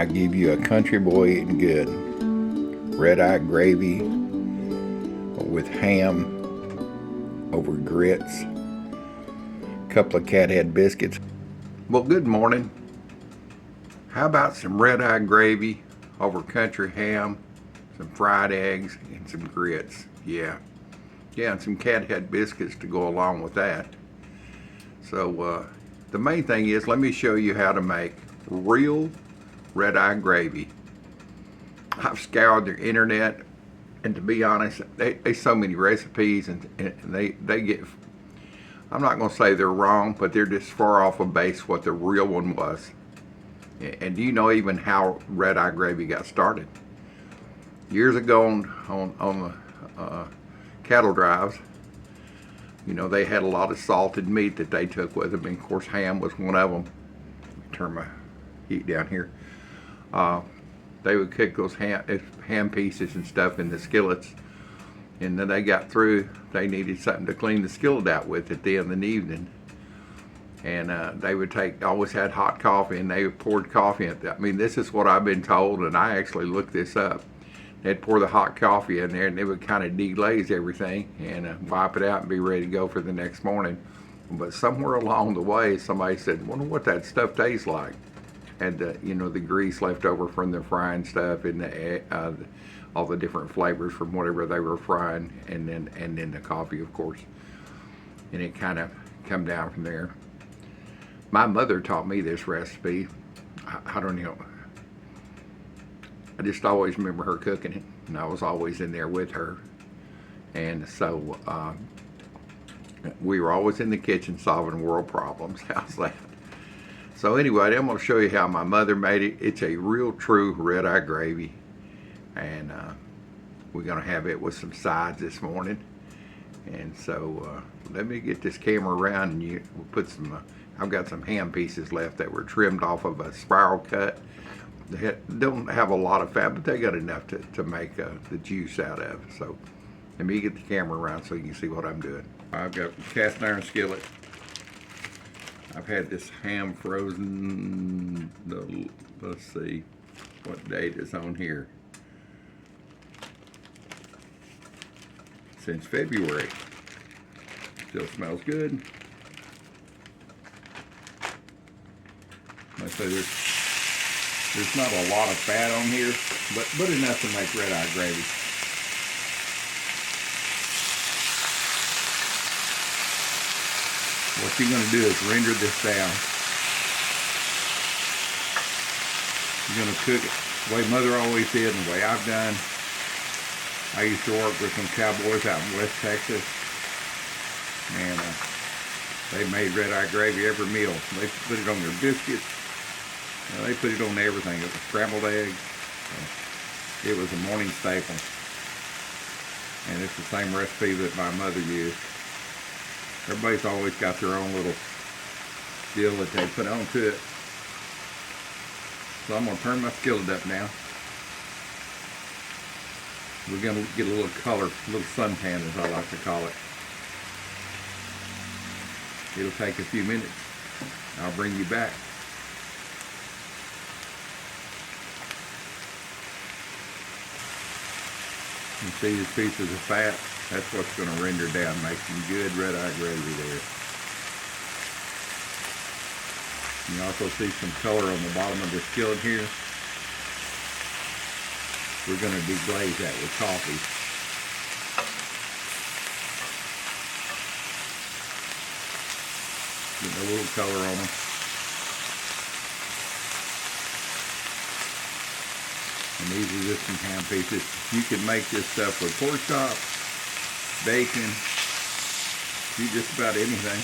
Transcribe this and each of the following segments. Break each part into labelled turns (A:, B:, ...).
A: give you a country boy eating good. Red-eye gravy with ham over grits. A couple of cat head biscuits. Well, good morning. How about some red-eye gravy over country ham, some fried eggs, and some grits? Yeah, and some cat head biscuits to go along with that. So the main thing is, let me show you how to make real red-eye gravy. I've scoured the internet, and to be honest, there's so many recipes, and they get, I'm not going to say they're wrong, but they're just far off of base what the real one was. And do you know even how red-eye gravy got started? Years ago on the cattle drives, you know, they had a lot of salted meat that they took with them, and of course ham was one of them. Turn my heat down here. They would cook those ham pieces and stuff in the skillets, and then they got through, they needed something to clean the skillet out with at the end of the evening. And they would always had hot coffee, and they poured coffee in it. I mean, this is what I've been told, and I actually looked this up. They'd pour the hot coffee in there, and they would kind of deglaze everything and wipe it out and be ready to go for the next morning. But somewhere along the way, somebody said, "Wonder what that stuff tastes like." Had the, you know, the grease left over from the frying stuff, and all the different flavors from whatever they were frying, and then the coffee, of course. And it kind of come down from there. My mother taught me this recipe. I don't know. I just always remember her cooking it, and I was always in there with her. And so we were always in the kitchen solving world problems. How's that? So anyway, I'm going to show you how my mother made it. It's a real true red-eye gravy, and we're going to have it with some sides this morning. And so let me get this camera around, and we'll put some. I've got some ham pieces left that were trimmed off of a spiral cut. They don't have a lot of fat, but they got enough to make the juice out of. So let me get the camera around so you can see what I'm doing. I've got a cast iron skillet. I've had this ham frozen, let's see what date is on here, since February. Still smells good. Like I say, there's not a lot of fat on here, but enough to make red-eye gravy. What you're going to do is render this down. You're going to cook it the way Mother always did, and the way I've done. I used to work with some cowboys out in West Texas, and they made red-eye gravy every meal. They put it on their biscuits. They put it on everything. It was scrambled eggs. It was a morning staple. And it's the same recipe that my mother used. Everybody's always got their own little deal that they put onto it. So I'm going to turn my skillet up now. We're going to get a little color, a little suntan as I like to call it. It'll take a few minutes. I'll bring you back. You see these pieces of fat? That's what's going to render down, make some good red-eye gravy there. You also see some color on the bottom of the skillet here. We're going to deglaze that with coffee. Get a little color on them. And these are just some ham pieces. You can make this stuff with pork chops, bacon, do just about anything.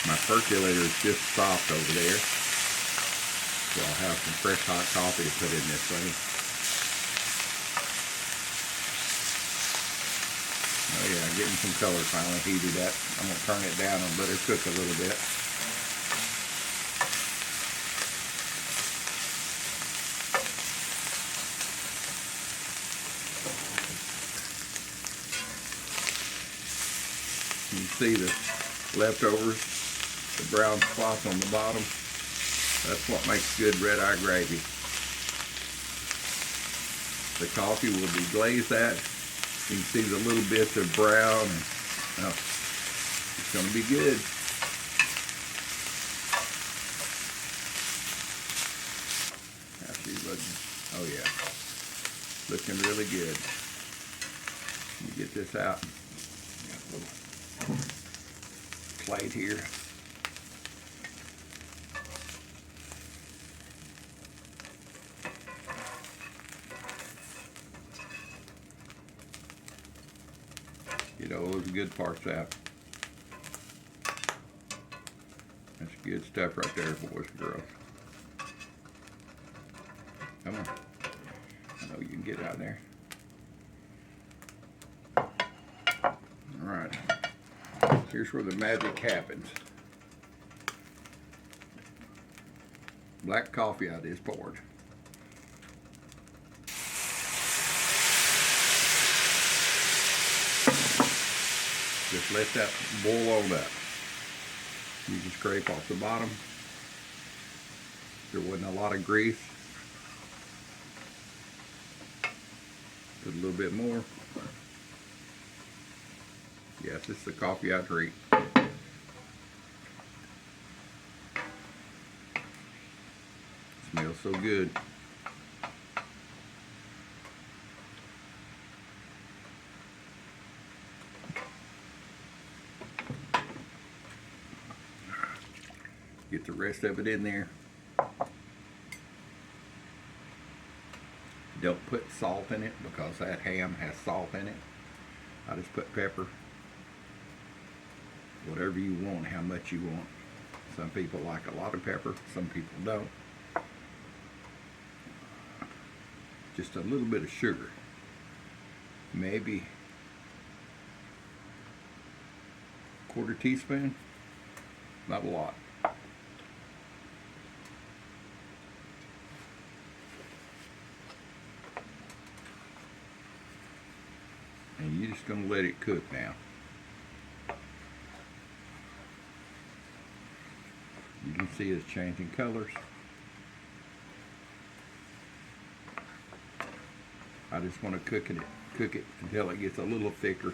A: My percolator is just soft over there, so I'll have some fresh hot coffee to put in this thing. Oh yeah, getting some color finally heated up. I'm going to turn it down and let it cook a little bit. see the leftovers, the brown spots on the bottom. That's what makes good red-eye gravy. The coffee will be glazed at. You can see the little bits of brown. And, it's going to be good. How's she looking? Oh yeah, looking really good. Let me get this out. Got a little plate here. Get all those good parts out. That's good stuff right there, boys and girls. Come on. I know you can get out there. Alright. Here's where the magic happens. Black coffee out is poured. Just let that boil on up. You can scrape off the bottom. There wasn't a lot of grease. Put a little bit more. Yes, it's the coffee I drink. Smells so good. Get the rest of it in there. Don't put salt in it because that ham has salt in it. I just put pepper. Whatever you want, how much you want. Some people like a lot of pepper, some people don't. Just a little bit of sugar. Maybe a quarter teaspoon. Not a lot. And you're just going to let it cook now. You can see it's changing colors. I just want to cook it until it gets a little thicker.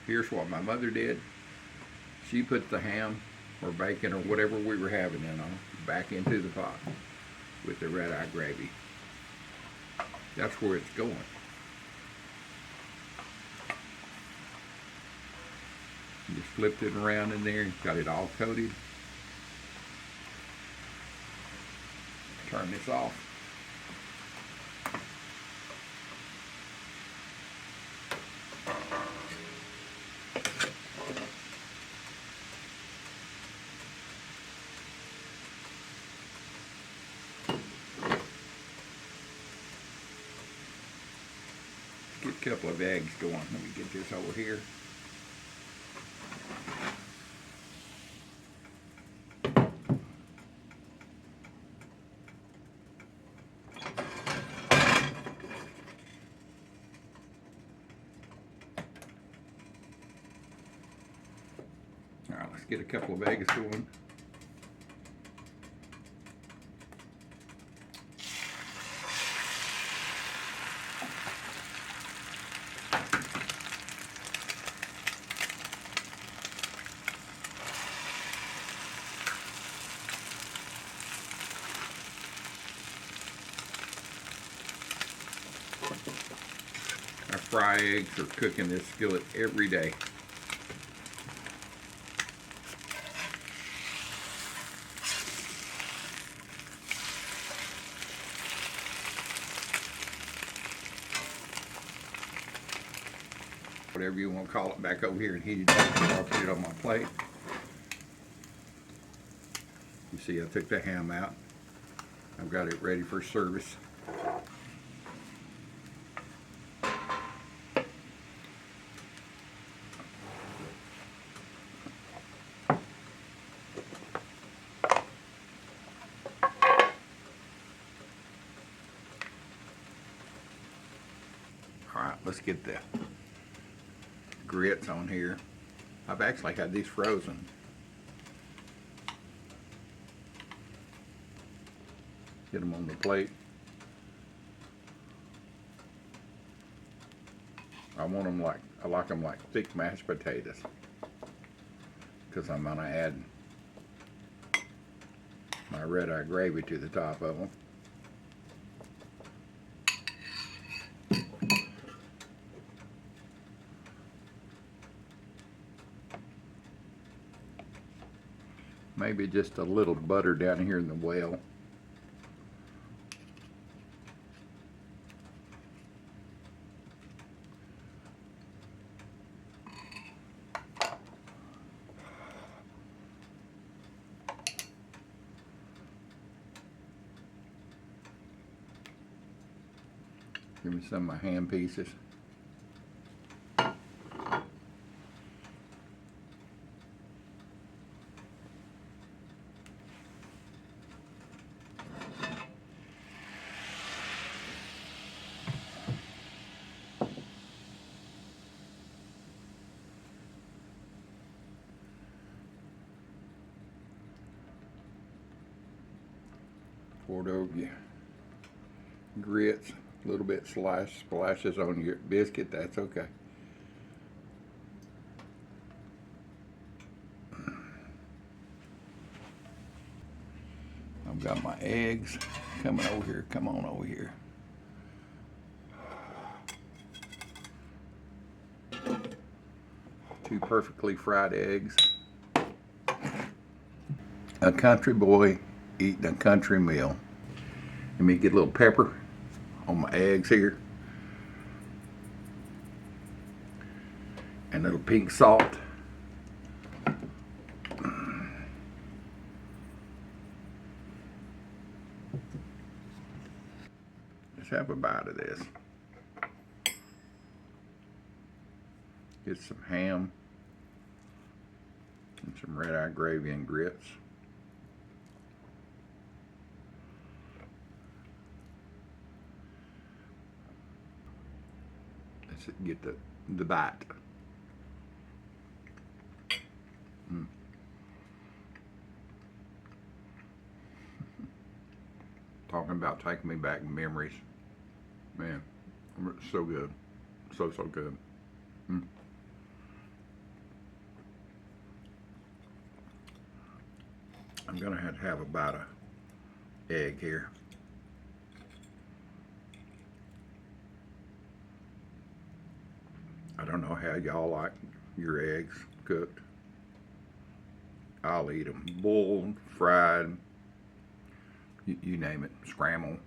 A: Here's what my mother did. She put the ham or bacon or whatever we were having in on back into the pot with the red-eye gravy. That's where it's going. Just flipped it around in there and got it all coated. Turn this off. Get a couple of eggs going. Let me get this over here. All right, let's get a couple of eggs going. I fry eggs or cook in this skillet every day. Whatever you want to call it, back over here and heat it up before I put it on my plate. You see I took the ham out. I've got it ready for service. Let's get the grits on here. I've actually had these frozen. Get them on the plate. I like them like thick mashed potatoes, because I'm gonna add my red eye gravy to the top of them. Maybe just a little butter down here in the well. Give me some of my ham pieces. Poured over your grits, a little bit splashes on your biscuit, that's okay. I've got my eggs coming over here, come on over here. Two perfectly fried eggs. A country boy eating a country meal. Let me get a little pepper on my eggs here. And a little pink salt. Let's have a bite of this. Get some ham and some red eye gravy and grits. Let's get the bite. Talking about taking me back memories. Man, it's so good. So good. I'm gonna have to have a bite of egg here. I don't know how y'all like your eggs cooked. I'll eat them boiled, fried, you name it, scrambled.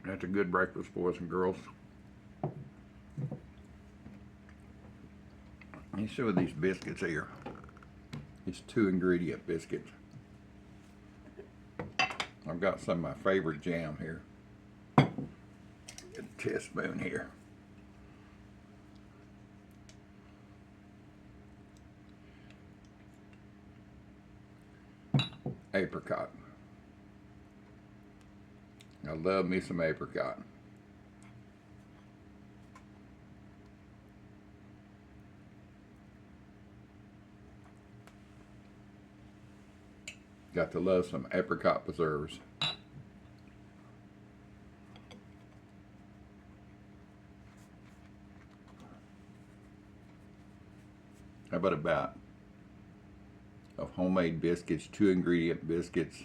A: That's a good breakfast, boys and girls. You see with these biscuits here, it's 2-ingredient biscuits. I've got some of my favorite jam here. Get a teaspoon here. Apricot. I love me some apricot. Got to love some apricot preserves. How about a bite of homemade biscuits, 2-ingredient biscuits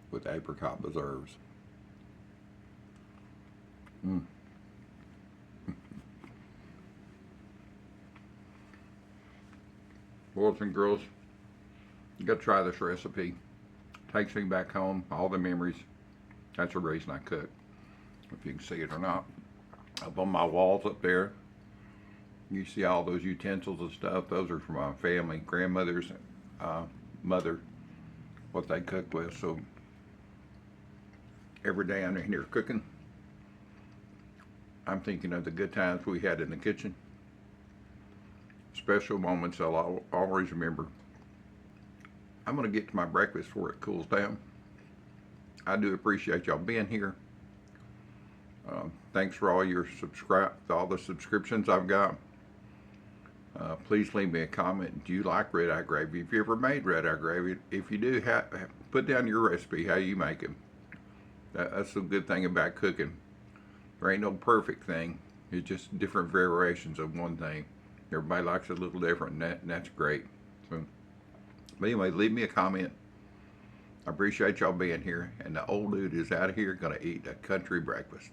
A: with apricot preserves? Boys and girls, you gotta try this recipe. Takes me back home, all the memories. That's the reason I cook, if you can see it or not. Up on my walls up there, you see all those utensils and stuff. Those are from my family, grandmother's mother, what they cooked with. So every day I'm in here cooking, I'm thinking of the good times we had in the kitchen. Special moments I'll always remember. I'm gonna get to my breakfast before it cools down. I do appreciate y'all being here. Thanks for all all the subscriptions I've got. Please leave me a comment. Do you like red eye gravy? If you ever made red eye gravy, if you do, put down your recipe, how you make it. That's the good thing about cooking. There ain't no perfect thing. It's just different variations of one thing. Everybody likes it a little different, and that's great. So, but anyway, leave me a comment. I appreciate y'all being here. And the old dude is out of here, gonna eat a country breakfast.